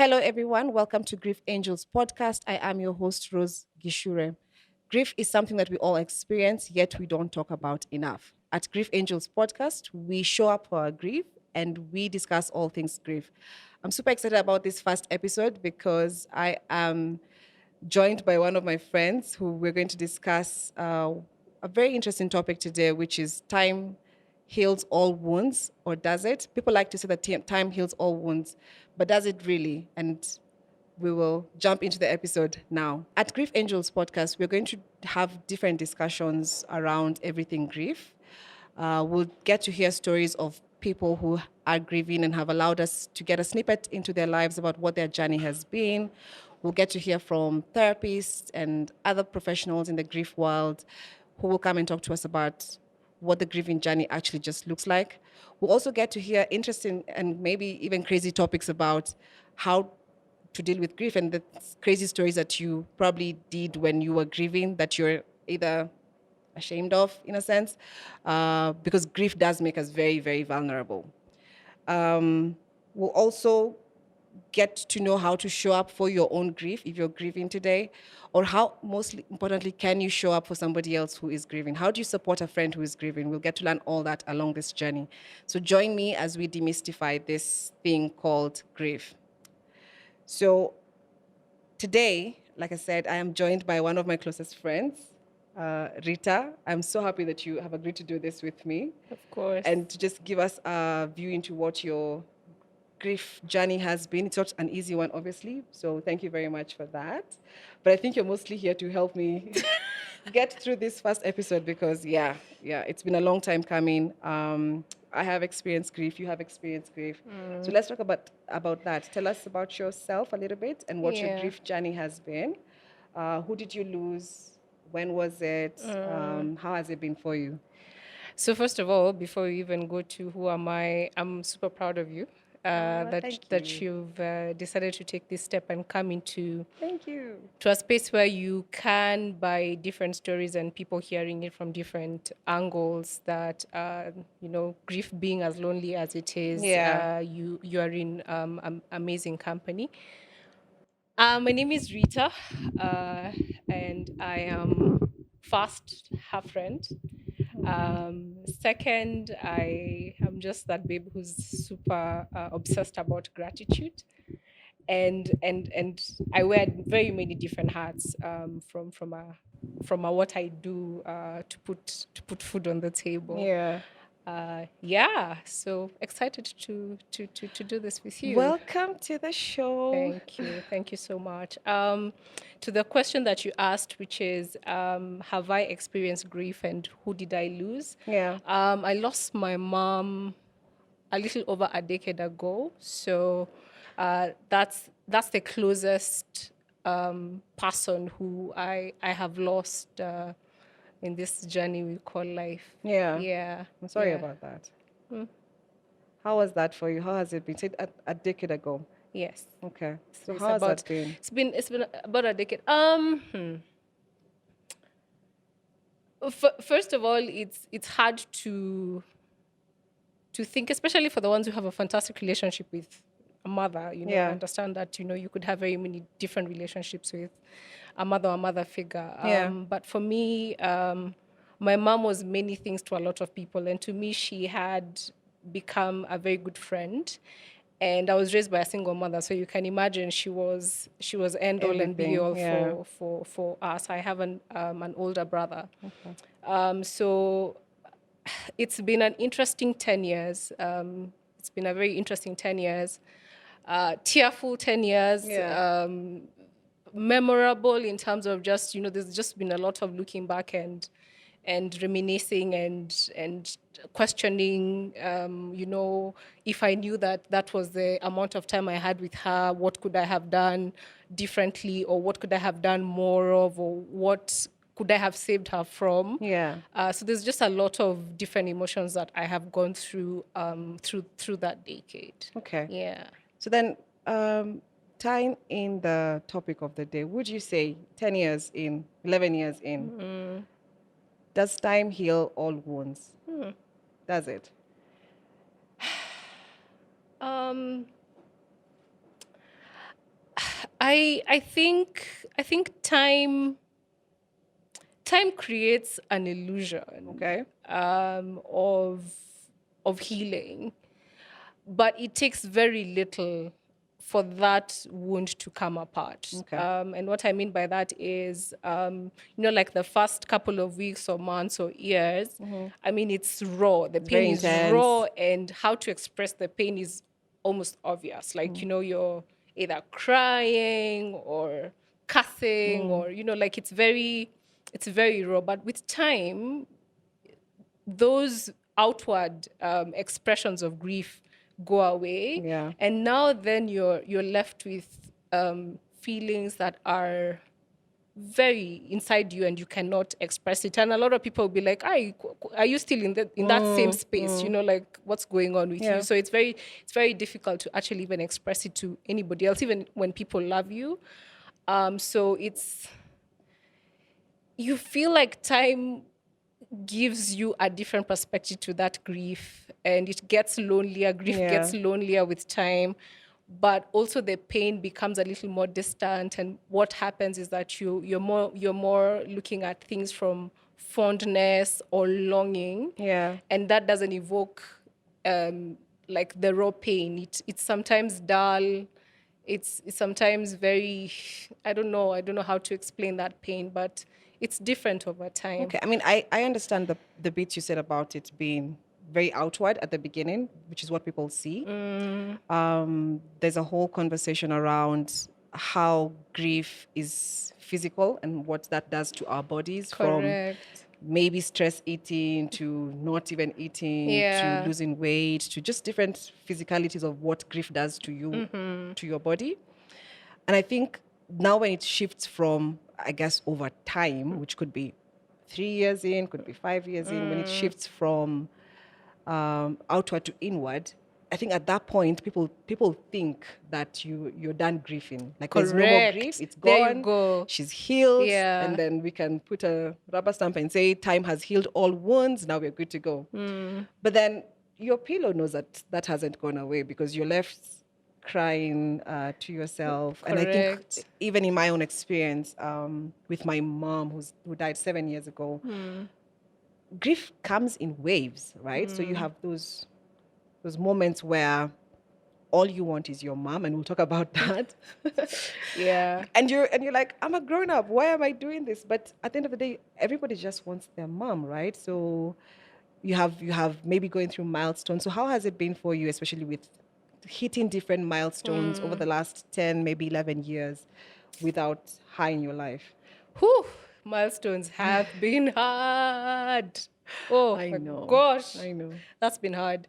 Hello, everyone. Welcome to Grief Angels podcast. I am your host, Rose Gichure. Grief is something that we all experience, yet we don't talk about enough. At Grief Angels podcast, we show up for our grief and we discuss all things grief. I'm super excited about this first episode because I am joined by one of my friends who we're going to discuss a very interesting topic today, which is time heals all wounds, or does it? People like to say that time heals all wounds, but does it really? And we will jump into the episode now. At Grief Angels podcast, we're going to have different discussions around everything grief. We'll get to hear stories of people who are grieving and have allowed us to get a snippet into their lives about what their journey has been. We'll get to hear from therapists and other professionals in the grief world who will come and talk to us about what the grieving journey actually just looks like. We'll also get to hear interesting and maybe even crazy topics about how to deal with grief and the crazy stories that you probably did when you were grieving that you're either ashamed of, in a sense, because grief does make us very, very vulnerable. We'll also get to know how to show up for your own grief if you're grieving today, or how, most importantly, can you show up for somebody else who is grieving? How do you support a friend who is grieving? We'll get to learn all that along this journey. So join me as we demystify this thing called grief. So today, like I said, I am joined by one of my closest friends, Rita. I'm so happy that you have agreed to do this with me. Of course. And to just give us a view into what your grief journey has been. It's not an easy one, obviously. So thank you very much for that. But I think you're mostly here to help me get through this first episode because, it's been a long time coming. I have experienced grief. You have experienced grief. So let's talk about that. Tell us about yourself a little bit and what your Yeah. grief journey has been. Who did you lose? When was it? How has it been for you? So first of all, before we even go to who am I, I'm super proud of you that Thank that you. you've decided to take this step and come into Thank you. to a space where you can, by different stories and people hearing it from different angles, that grief being as lonely as it is, Yeah. you are in amazing company. My name is Rita, and I am first her friend. Second, I am just that babe who's super obsessed about gratitude, and I wear very many different hats from what I do to put food on the table. Yeah. Yeah, so excited to do this with you. Welcome to the show. Thank you so much. To the question that you asked, which is, have I experienced grief and who did I lose? Yeah. I lost my mom a little over a decade ago, so that's the closest person who I have lost in this journey we call life. Yeah. Yeah, I'm sorry yeah. about that. How was that for you? How has it been? Said a decade ago. Yes. Okay. So It's how has about that been? it's been about a decade. First of all, it's hard to think, especially for the ones who have a fantastic relationship with a mother. I Yeah. understand that you could have very many different relationships with a mother or mother figure. Yeah. But for me, my mom was many things to a lot of people, and to me, she had become a very good friend. And I was raised by a single mother, so you can imagine she was end all and be Everything. all Yeah. for us. I have an older brother, so it's been an interesting 10 years. It's been a very interesting 10 years, tearful 10 years, Yeah. memorable in terms of just, there's just been a lot of looking back and reminiscing and questioning, if I knew that was the amount of time I had with her, what could I have done differently, or what could I have done more of, or what could I have saved her from? Yeah. So there's just a lot of different emotions that I have gone through through that decade. Okay. Yeah. So then, tying in the topic of the day, would you say 10 years in, 11 years in, does time heal all wounds? Does it? Um, I think time creates an illusion Okay. of healing, but it takes very little for that wound to come apart. Okay. And what I mean by that is, like the first couple of weeks or months or years, I mean, it's raw. The It's pain very is intense. raw, and how to express the pain is almost obvious. Like, you're either crying or cussing, or, like it's very raw. But with time, those outward expressions of grief go away, Yeah. and now then you're left with feelings that are very inside you and you cannot express it. And a lot of people will be like, are you still in that same space, like what's going on with you? Yeah. So it's very difficult to actually even express it to anybody else, even when people love you. So you feel like time gives you a different perspective to that grief, and it gets lonelier. Grief Yeah. gets lonelier with time, but also the pain becomes a little more distant. And what happens is that you're more looking at things from fondness or longing, Yeah. and that doesn't evoke like the raw pain. It's sometimes dull. It's sometimes very, I don't know how to explain that pain, but it's different over time. Okay. I mean, I understand the bits you said about it being very outward at the beginning, which is what people see. There's a whole conversation around how grief is physical and what that does to our bodies, from Correct. maybe stress eating to not even eating to Yeah. losing weight to just different physicalities of what grief does to you, to your body. And I think now when it shifts from, I guess, over time, which could be 3 years in, could be 5 years in, when it shifts from outward to inward, I think at that point people think that you're done grieving. Like there's no more grief, Correct. it's There you gone, go. she's healed, and Yeah. then we can put a rubber stamp and say time has healed all wounds. Now we're good to go. But then your pillow knows that that hasn't gone away because you're left crying to yourself. And I think Correct. even in my own experience with my mom who died 7 years ago, grief comes in waves, right? So you have those moments where all you want is your mom, and we'll talk about that. Yeah. And you're like, I'm a grown up. Why am I doing this? But at the end of the day, everybody just wants their mom, right? So you have maybe going through milestones. So how has it been for you, especially with hitting different milestones over the last 10, maybe 11 years without high in your life? Whew, milestones have been hard. Oh I my know. gosh, I know. that's been hard.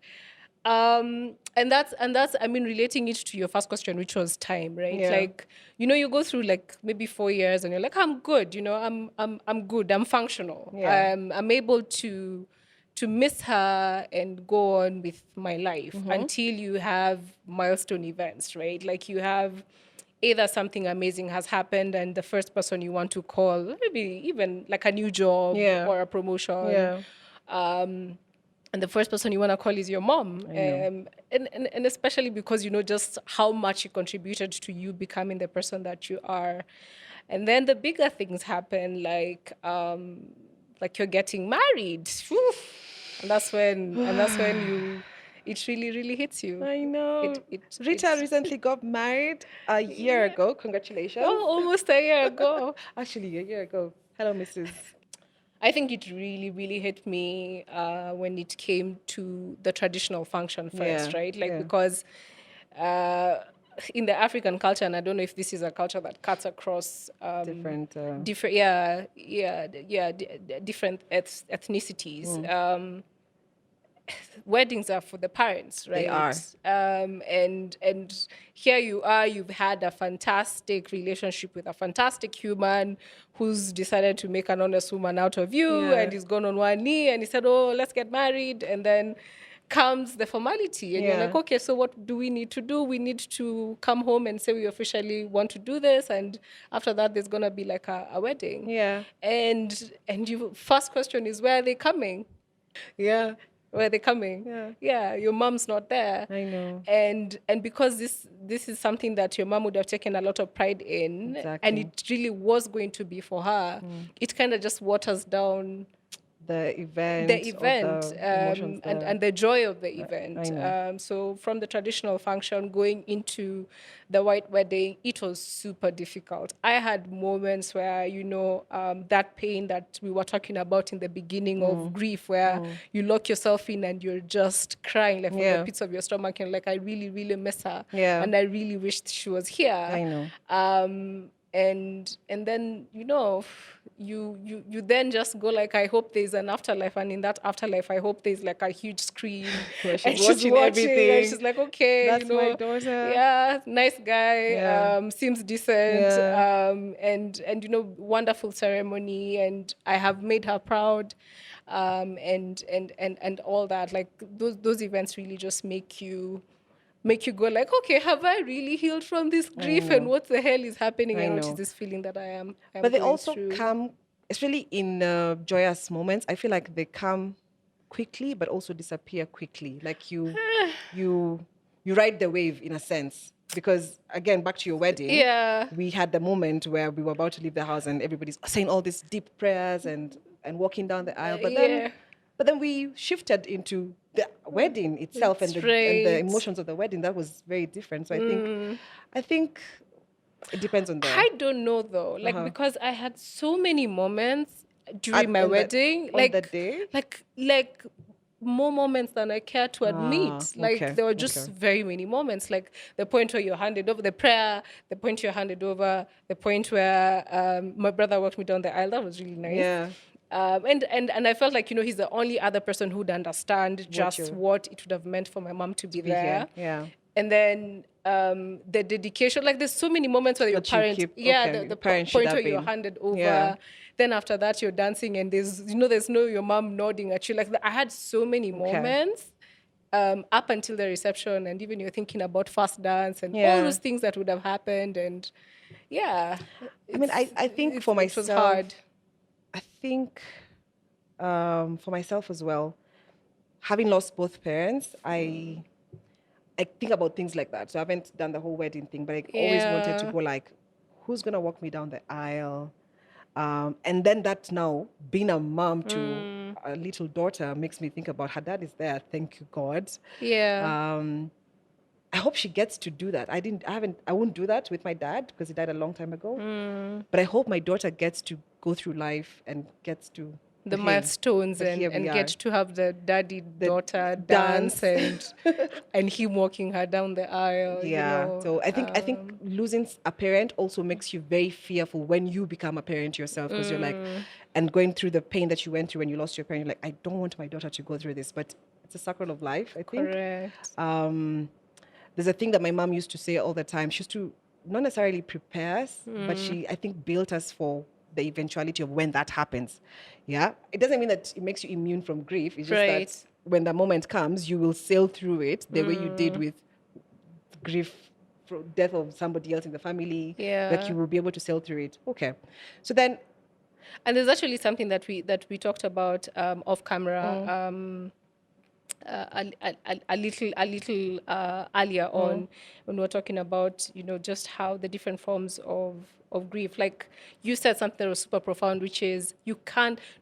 And that's I mean, relating it to your first question, which was time, right? Yeah. Like, you go through like maybe 4 years and you're like, I'm good, I'm good, I'm functional. Yeah. I'm able to miss her and go on with my life until you have milestone events, right? Like you have either something amazing has happened and the first person you want to call, maybe even like a new job Yeah. or a promotion. Yeah. And the first person you want to call is your mom. I know. And especially because you know just how much she contributed to you becoming the person that you are. And then the bigger things happen, like you're getting married. Whew. And that's when it really, really hits you. I know. Rita It recently got married a year yeah. ago. Congratulations. Oh, almost a year ago. Actually, a year ago. Hello, Mrs. I think it really, really hit me when it came to the traditional function first, Yeah, right? Like, yeah. because uh, in the African culture, and I don't know if this is a culture that cuts across Different. different, different ethnicities. Weddings are for the parents, They right? are. And here you are, you've had a fantastic relationship with a fantastic human who's decided to make an honest woman out of you, Yeah. and he's gone on one knee and he said, "Oh, let's get married," and then comes the formality, and you're Yeah. like, "Okay, so what do we need to do? We need to come home and say we officially want to do this, and after that, there's gonna be like a wedding." Yeah. And you first question is, where are they coming? Yeah. Where are they coming? Yeah. Yeah, your mom's not there. I know. And because this is something that your mom would have taken a lot of pride in, and Exactly. it really was going to be for her, it kind of just waters down The the event or event, the emotions there. and the joy of the I event. know. So from the traditional function going into the white wedding, it was super difficult. I had moments where, that pain that we were talking about in the beginning of grief, where you lock yourself in and you're just crying like from the Yeah. pits of your stomach, and like, I really, really miss her. Yeah. And I really wished she was here. I know. And then you then just go like, I hope there's an afterlife, and in that afterlife I hope there's like a huge screen Where and she's she's watching watching and everything. she's like, okay, That's my daughter. yeah, nice guy, Yeah. seems decent, Yeah. and wonderful ceremony, and I have made her proud, and all that. Like those events really just make you go like, okay, have I really healed from this I grief, and know. what the hell is happening, I and what is know. this feeling that I am But they going also through? come, especially in joyous moments. I feel like they come quickly, but also disappear quickly. Like you, you ride the wave in a sense. Because again, back to your wedding, Yeah. we had the moment where we were about to leave the house, and everybody's saying all these deep prayers and walking down the aisle. Yeah. But then we shifted into the wedding itself and It's and the right. emotions of the wedding. That was very different. So I think it depends on the I don't know though, like, because I had so many moments during my wedding, on the day. like more moments than I care to admit. Like Okay, there were just okay. very many moments. Like the point where you're handed over the prayer, the point you're handed over, the point where my brother walked me down the aisle. That was really nice. Yeah. And I felt like, he's the only other person who'd understand just you- what it would have meant for my mom to be Be there. here. Yeah. And then the dedication, like there's so many moments where your That you parent, keep- yeah, okay, the parent should point have where you're been. handed over. Yeah. Then after that you're dancing, and there's no your mom nodding at you. Like I had so many moments up until the reception, and even you're thinking about fast dance and all Yeah. those things that would have happened. And yeah, I mean, I think for it was myself, hard. I think for myself as well, having lost both parents, I think about things like that. So I haven't done the whole wedding thing, but I always wanted to Yeah. go like, who's gonna walk me down the aisle? And then that now being a mom to a little daughter makes me think about her dad is there. Thank you, God. Yeah. I hope she gets to do that. I won't do that with my dad because he died a long time ago. But I hope my daughter gets to go through life and gets to The hey, milestones but here and we get are. to have the daddy daughter dance and him walking her down the aisle. Yeah. So I think losing a parent also makes you very fearful when you become a parent yourself because you're like, and going through the pain that you went through when you lost your parent, you're like, I don't want my daughter to go through this, but it's a circle of life, I think. Correct. There's a thing that my mom used to say all the time. She used to not necessarily prepare us, but she, I think, built us for the eventuality of when that happens. Yeah. It doesn't mean that it makes you immune from grief. It's just Right. that when the moment comes, you will sail through it the way you did with grief for death of somebody else in the family. Yeah. Like you will be able to sail through it. Okay. So then And there's actually something that we talked about off camera a little earlier on when we were talking about just how the different forms of grief. Like you said something that was super profound, which is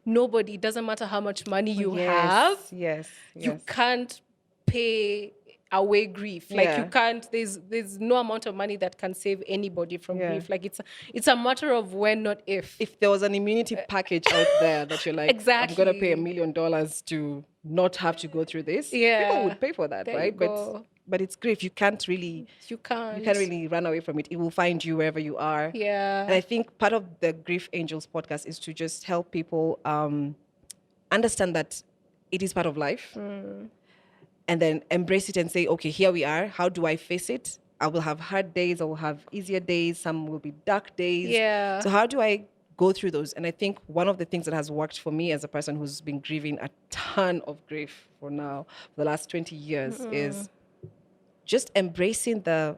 nobody, it doesn't matter how much money you have, yes. you can't pay away grief. Like you Yeah. can't, there's no amount of money that can save anybody from Yeah. grief. Like it's a matter of when, not if. If there was an immunity package out there that you're like, I'm going to pay $1 million to not have to go through this, Yeah. people would pay for that, There you right? go. But it's grief. You can't really run away from it. It will find you wherever you are. Yeah. And I think part of the Grief Angels podcast is to just help people understand that it is part of life. And then embrace it and say, okay, here we are. How do I face it? I will have hard days. I will have easier days. Some will be dark days. Yeah. So how do I go through those? And I think one of the things that has worked for me as a person who's been grieving a ton of grief for the last 20 years is just embracing the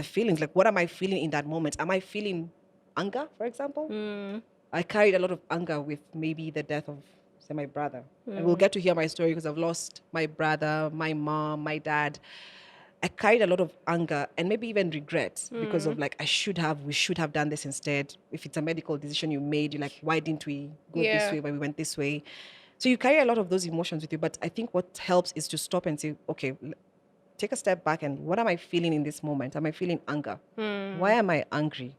feelings. Like, what am I feeling in that moment? Am I feeling anger, for example? I carried a lot of anger with maybe the death of say my brother, and we'll get to hear my story because I've lost my brother, my mom, my dad. I carried a lot of anger and maybe even regret because of like, we should have done this instead. If it's a medical decision you made, you're like, why didn't we go this Yeah. way when we went this way? So you carry a lot of those emotions with you. But I think what helps is to stop and say, okay, take a step back and what am I feeling in this moment? Am I feeling anger? Why am I angry?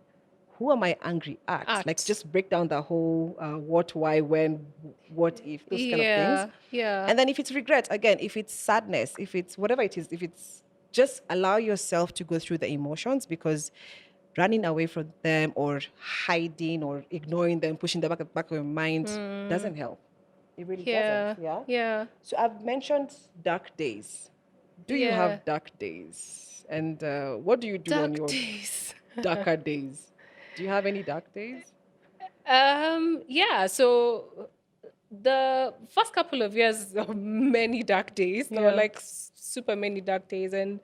Who am I angry at? Like just break down the whole what, why, when, what if, those kind of things. Yeah. And then if it's regret, again, if it's sadness, if it's whatever it is, if it's just allow yourself to go through the emotions, because running away from them or hiding or ignoring them, pushing them back of your mind doesn't help. It really doesn't. Yeah. Yeah. So I've mentioned dark days. Do you Yeah. have dark days? And what do you do on Dark your days. darker days? Do you have any dark days? Yeah, so the first couple of years there were many dark days. There were Yeah. like super many dark days, and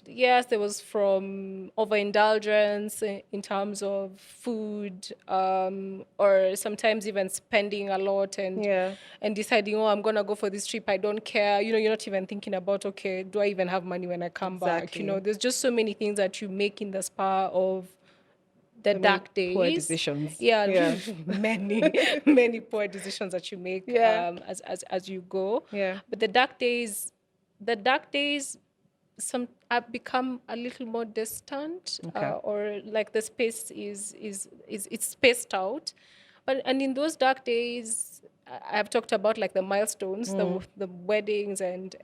yes, there was from overindulgence in terms of food, or sometimes even spending a lot and Yeah. and deciding, oh, I'm gonna go for this trip. I don't care. You know, you're not even thinking about, okay, do I even have money when I come back? You know, Exactly. there's just so many things that you make in the spur of the So many dark poor days. decisions. Yeah, Yeah. many poor decisions that you make Yeah. as you go. Yeah. But the dark days, some I've become a little more distant, Okay. or like the space is it's spaced out. But and in those dark days, I've talked about like the milestones, the weddings and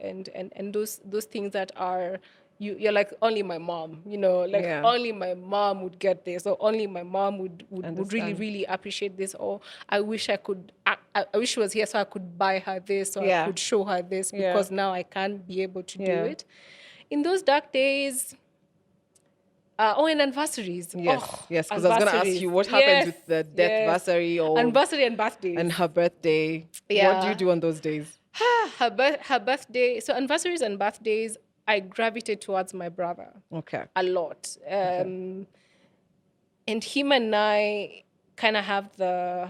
those things that are you're like, only my mom, you know, like Yeah. only my mom would get this, or only my mom would really Understand. really appreciate this, or I wish I could I wish she was here so I could buy her this, or I Yeah. could show her this, Yeah. because now I can't be able to do Yeah. it. In those dark days, and anniversaries. Yes. Oh, Yes. Because I was gonna ask anniversaries. you what happens Yes, with the death yes. anniversary or Anniversary and birthdays. and her birthday. What do you Yeah. do on those days? Her birthday. So anniversaries and birthdays, I gravitate towards my brother Okay. a lot. And him and I kind of have the,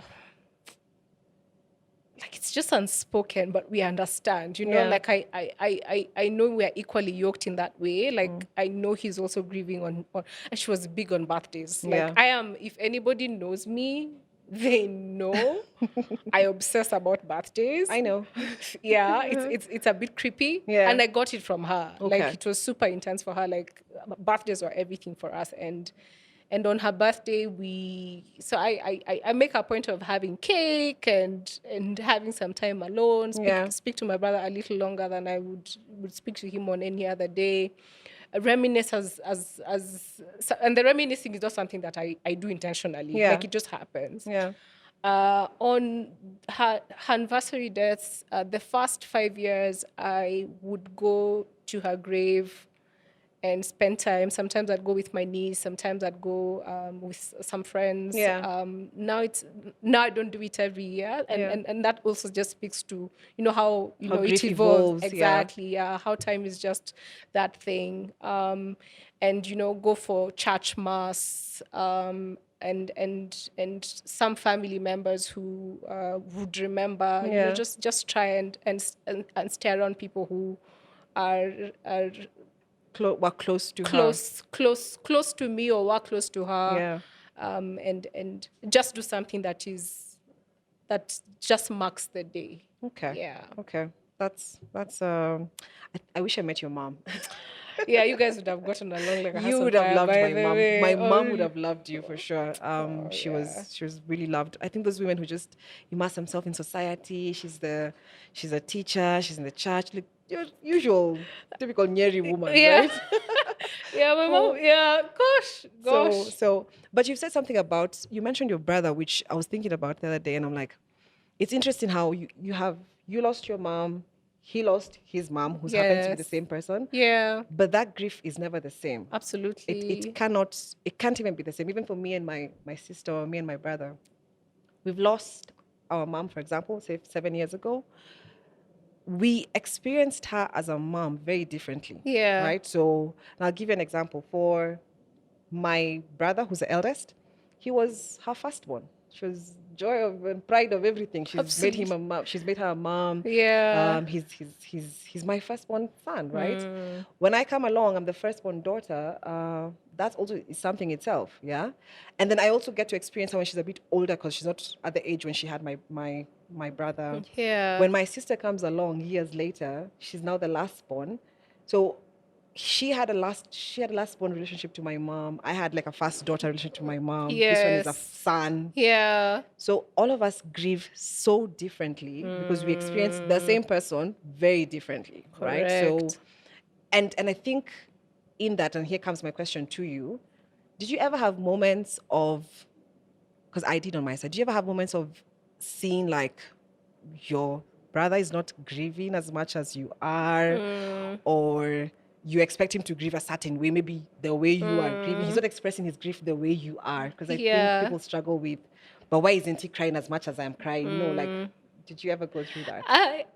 like, it's just unspoken, but we understand, you know. Yeah. Like I know we are equally yoked in that way. Like I know he's also grieving on and she was big on birthdays. Yeah. Like I am, if anybody knows me, they know I obsess about birthdays. I know. Yeah, it's a bit creepy. Yeah. And I got it from her. Okay. Like it was super intense for her. Like birthdays were everything for us. And on her birthday, I make a point of having cake and having some time alone. Yeah. Speak to my brother a little longer than I would speak to him on any other day. Reminisce and the reminiscing is not something that I do intentionally. Yeah. Like it just happens. Yeah. On her anniversary deaths, the first 5 years, I would go to her grave and spend time. Sometimes I'd go with my niece. Sometimes I'd go with some friends. Yeah. Now I don't do it every year, and, Yeah. and that also just speaks to how How it grief evolves. evolves, yeah. Exactly. Yeah. How time is just that thing. And go for church mass. And some family members who would remember, Yeah. just try and stare on people who are Were close to her. close to me or work close to her. Yeah. And just do something that just marks the day. Okay. Yeah. Okay. That's I wish I met your mom. Yeah, you guys would have gotten along like a house You on would have fire, loved by my the mom. way. My Oh, mom would really? have loved you for sure. She was really loved. I think those women who just immerse themselves in society. She's a teacher. She's in the church. Like your usual typical Njeri woman, Yeah. right? Yeah, my mom. Yeah, gosh. But you've said something about, you mentioned your brother, which I was thinking about the other day, and I'm like, it's interesting how you lost your mom, he lost his mom, who's happened to be the Yes. same person, Yeah, but that grief is never the same. absolutely. It can't even be the same. Even for me and my sister, or me and my brother, we've lost our mom, for example, say 7 years ago. We experienced her as a mom very differently. Yeah. Right. So, and I'll give you an example. For my brother, who's the eldest, he was her firstborn. joy of and pride of everything. She's made him Absolutely. a mom. She's made her a mom. Yeah. He's my firstborn son, right? When I come along, I'm the firstborn daughter. That's also is something itself, yeah. And then I also get to experience her when she's a bit older because she's not at the age when she had my brother. Yeah. When my sister comes along years later, she's now the last born. So she had a last born relationship to my mom. I had like a first daughter relationship to my mom. This one is a Yes. son. Yeah. So all of us grieve so differently because we experience the same person very differently, right? So Correct. and I think in that, and here comes my question to you, did you ever have moments of, because I did on my side, do you ever have moments of seeing like your brother is not grieving as much as you are, or you expect him to grieve a certain way, maybe the way you are grieving, he's not expressing his grief the way you are? Because I think Yeah. people struggle with, but why isn't he crying as much as I'm crying? You know, like, did you ever go through that?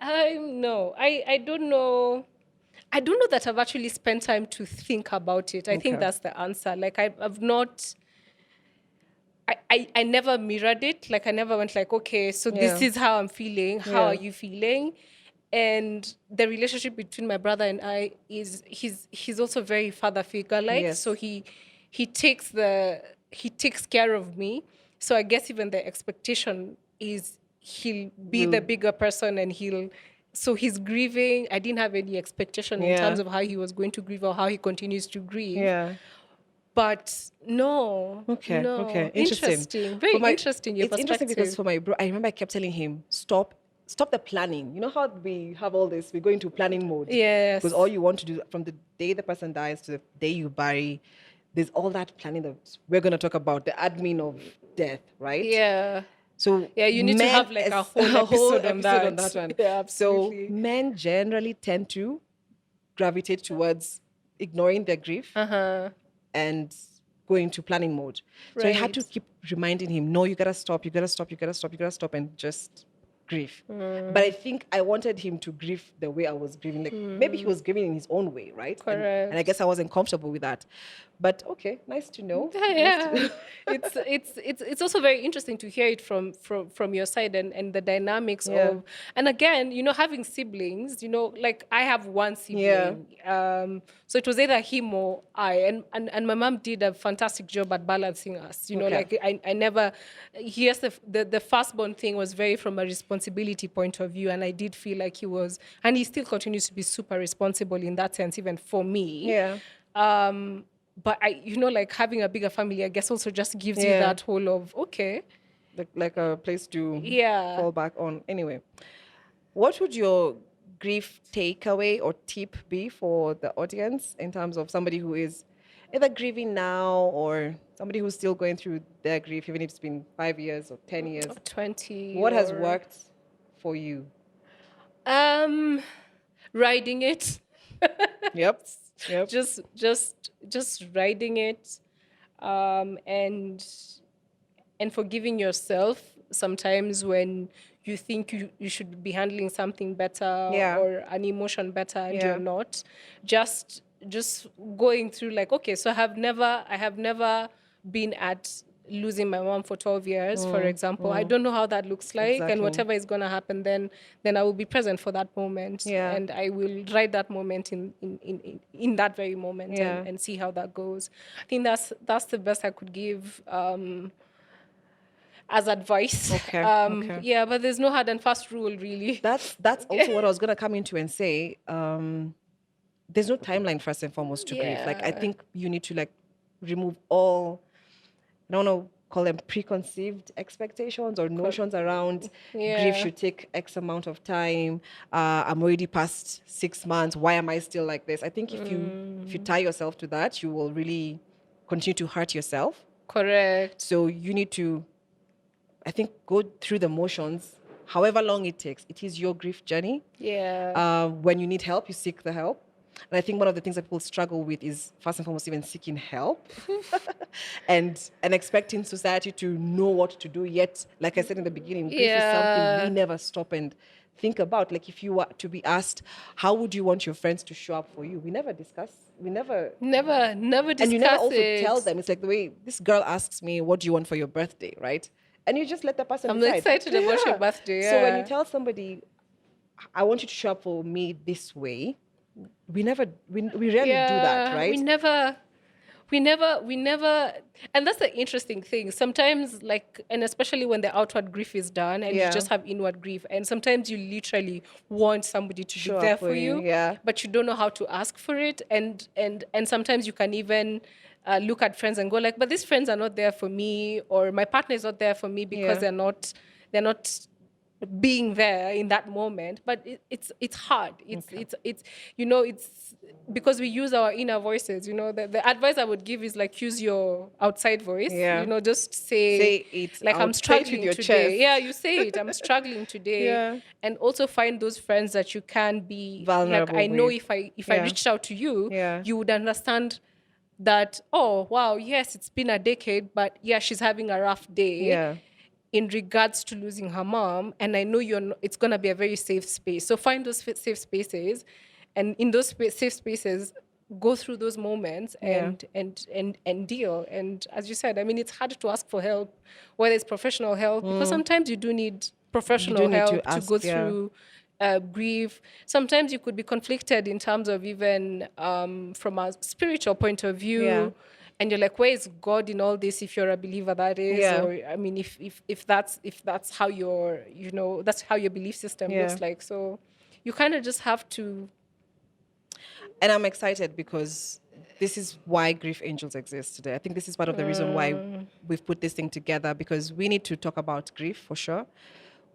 I no. I don't know. I don't know that I've actually spent time to think about it. I think Okay. that's the answer. Like I've not I never mirrored it. Like I never went like, okay, so this Yeah. is how I'm feeling. How Yeah. are you feeling? And the relationship between my brother and I is he's also very father figure like. Yes. So he takes care of me. So I guess even the expectation is he'll be the Will. bigger person and so he's grieving. I didn't have any expectation in terms Yeah. of how he was going to grieve or how he continues to grieve. Yeah. But no, Okay. no. Okay. Interesting. Interesting. Very For my, interesting, your it's interesting because perspective. for my bro, I remember I kept telling him, stop the planning. You know how we have all this, we go into planning mode. Yes. Because all you want to do from the day the person dies to the day you bury, there's all that planning that we're going to talk about, the admin of death, right? Yeah. So Yeah, you need to have like a whole episode on that. one. Yeah, So absolutely. men generally tend to gravitate towards ignoring their grief and going to planning mode. So I had to Right. keep reminding him, no, you gotta stop, you gotta stop, you gotta stop, you gotta stop and just grieve. But I think I wanted him to grieve the way I was grieving. Like maybe he was grieving in his own way, right? And I Correct. guess I wasn't comfortable with that. But okay, nice to know. Nice Yeah, to it's also very interesting to hear it from your side and the dynamics Yeah. of, and again, having siblings, like I have one Yeah. sibling, so it was either him or I, and my mom did a fantastic job at balancing us. Okay. Like I never, yes, the firstborn thing was very from a responsibility point of view, and I did feel like he was, and he still continues to be super responsible in that sense, even for me. Yeah. But like having a bigger family, I guess also just gives you Yeah. that whole of, okay, Like a place to yeah. fall back on. Anyway, what would your grief takeaway or tip be for the audience in terms of somebody who is either grieving now or somebody who's still going through their grief, even if it's been 5 years or 10 years? 20. What has or- worked for you? Riding it. Yep. Yep. Just riding it, and forgiving yourself sometimes when you think you should be handling something better, Yeah. or an emotion better, and Yeah. you're not. Just going through like, okay, so I have never been at losing my mom for 12 years, for example. I don't know how that looks like, Exactly. and whatever is going to happen, then I will be present for that moment, Yeah. and I will ride that moment in that very moment, Yeah. and see how that goes. I think that's the best I could give as advice. Okay, okay. Yeah, but there's no hard and fast rule, really. That's also what I was gonna come into and say. There's no timeline first and foremost to grief. Like I Yeah. think you need to like remove all, I don't know, call them preconceived expectations or notions around grief Yeah. should take X amount of time. I'm already past 6 months. Why am I still like this? I think if you tie yourself to that, you will really continue to hurt yourself. Correct. So you need to, I think, go through the motions, however long it takes. It is your grief journey. Yeah. When you need help, you seek the help. And I think one of the things that people struggle with is first and foremost even seeking help and expecting society to know what to do. Yet, like I said in the beginning, grief is something Yeah. we never stop and think about. Like if you were to be asked, how would you want your friends to show up for you? We never discuss. We never. Never discuss And you never also it. tell them. It's like the way this girl asks me, what do you want for your birthday, right? and you just let the person I'm decide. excited about your birthday. So when you Yeah. tell somebody, I want you to show up for me this way, we rarely do that, Yeah, right? we never, and that's the interesting thing. Sometimes, like, and especially when the outward grief is done and you Yeah. just have inward grief, and sometimes you literally want somebody to be Show there up for for you, you, yeah. but you don't know how to ask for it. And sometimes you can even look at friends and go like, but these friends are not there for me, or my partner is not there for me because Yeah. they're not being there in that moment. But it's hard. Okay. It's it's because we use our inner voices. The advice I would give is like, use your outside voice. Yeah. Just say, Say it like, I'm out. Say it with struggling your today. chest. Yeah, you say it. I'm struggling today. Yeah. And also find those friends that you can be like, Vulnerable I know with. if I Yeah. reached out to you, Yeah. you would understand that, oh wow, yes, it's been a decade, but yeah, she's having a rough day Yeah. in regards to losing her mom, and I know it's going to be a very safe space. So find those safe spaces, and in those safe spaces, go through those moments Yeah. and deal. And as you said, I mean, it's hard to ask for help, whether it's professional help, because sometimes you do need You do professional need to help to ask, go yeah. through grief. Sometimes you could be conflicted in terms of even from a spiritual point of view. Yeah. And you're like, where is God in all this? If you're a believer, that is, Yeah. or I mean, if that's how your that's how your belief system Yeah. looks like. So you kind of just have to. And I'm excited because this is why Grief Angels exists today. I think this is part of the reason why we've put this thing together, because we need to talk about grief for sure.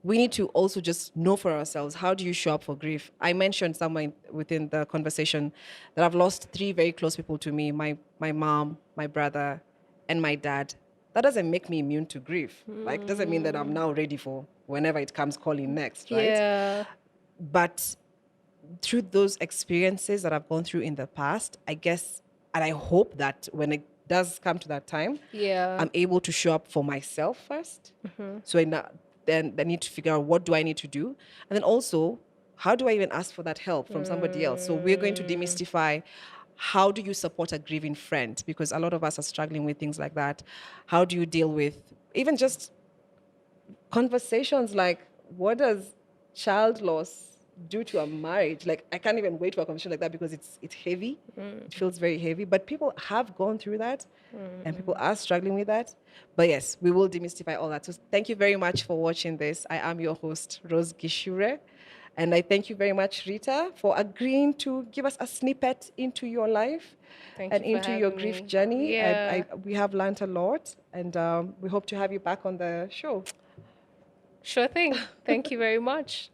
We need to also just know for ourselves, how do you show up for grief? I mentioned somewhere within the conversation that I've lost 3 very close people to me, my mom, my brother, and my dad. That doesn't make me immune to grief. Like, doesn't mean that I'm now ready for whenever it comes calling next, right? Yeah. But through those experiences that I've gone through in the past, I guess, and I hope that when it does come to that time, Yeah. I'm able to show up for myself first. So then I need to figure out, what do I need to do? And then also, how do I even ask for that help from somebody else? So we're going to demystify, how do you support a grieving friend? Because a lot of us are struggling with things like that. How do you deal with even just conversations like, what does child loss do to a marriage? Like, I can't even wait for a conversation like that, because it's heavy. It feels very heavy. But people have gone through that, and people are struggling with that. But yes, we will demystify all that. So thank you very much for watching this. I am your host, Rose Gichure. And I thank you very much, Rita, for agreeing to give us a snippet into your life Thank and you for into your having grief me. journey. Yeah. We have learned a lot, and we hope to have you back on the show. Sure thing. Thank you very much.